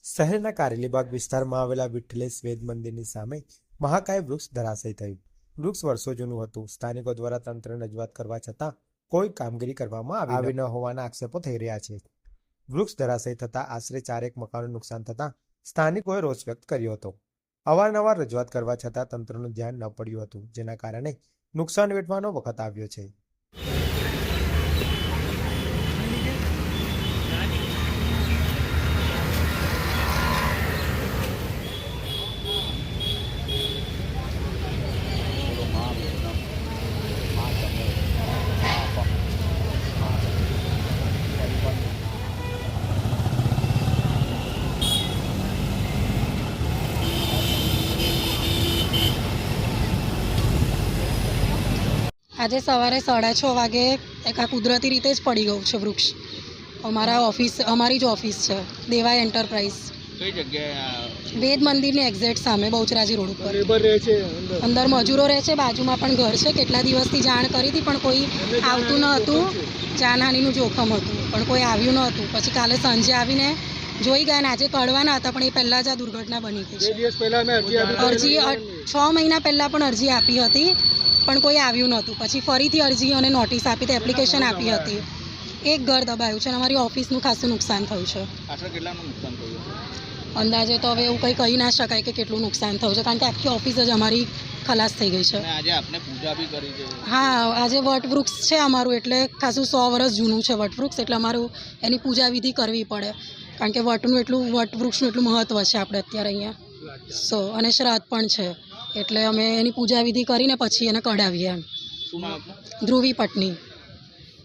શહેરના કારેલીબાગ વિસ્તારમાં આવેલા વિઠ્ઠલેશ વેદ મંદિરની સામે મહાકાય વૃક્ષ ધરાશયી થયું. વૃક્ષ વર્ષો જૂનું હતું. સ્થાનિકો દ્વારા તંત્રને રજૂઆત કરવા છતાં કોઈ કામગીરી કરવામાં આવી ન હોવાના આક્ષેપો થઈ રહ્યા છે. વૃક્ષ ધરાશયી થતાં આશરે 4 મકાનોનું નુકસાન થતાં સ્થાનિકોએ રોષ વ્યક્ત કર્યો હતો. અવારનવાર રજૂઆત કરવા છતાં તંત્રનું ધ્યાન ન પડ્યું હતું, જેના કારણે નુકસાન વેઠવાનો વખત આવ્યો છે. આજે સવારે 6:30 વાગે એક આ કુદરતી રીતે જ પડી ગયું છે વૃક્ષ. અમારી જ ઓફિસ છે, દેવાય એન્ટરપ્રાઇઝ. કઈ જગ્યાએ? વેદ મંદિરની એક્ઝેક્ટ સામે બહુચરાજી રોડ ઉપર. અંદર મજૂરો રહે છે, બાજુમાં પણ ઘર છે. કેટલા દિવસથી જાણ કરી હતી પણ કોઈ આવતું ન હતું. જાનહાનિનું જોખમ હતું પણ કોઈ આવ્યું ન હતું. પછી કાલે સાંજે આવીને જોઈ ગયા ને આજે કળવાના હતા, પણ એ પહેલાં જ આ દુર્ઘટના બની ગઈ છે. અરજી 6 મહિના પહેલાં પણ અરજી આપી હતી પણ કોઈ આવ્યું નહોતું. પછી ફરીથી અરજી અને નોટિસ આપી હતી, એપ્લિકેશન આપી હતી. એક ઘર દબાયું છે અને અમારી ઓફિસનું ખાસું નુકસાન થયું છે. આશરે કેટલાનું નુકસાન થયું છે? અંદાજે તો હવે એવું કંઈ કહી ના શકાય કે કેટલું નુકસાન થયું છે, કારણ કે આખી ઓફિસ જ અમારી ખલાસ થઈ ગઈ છે. આજે આપને પૂજા બી કરી છે? હા, આજે વટવૃક્ષ છે અમારું, એટલે ખાસું 100 વર્ષ જૂનું છે વટવૃક્ષ, એટલે અમારું એની પૂજા વિધિ કરવી પડે, કારણ કે વટવૃક્ષનું એટલું મહત્ત્વ છે આપણે અત્યારે અહીંયા. અને શ્રાદ્ધ પણ છે, એટલે અમે એની પૂજા વિધિ કરીને પછી એને કઢાવીએ એમ. શું નામ? ધ્રુવી પટની.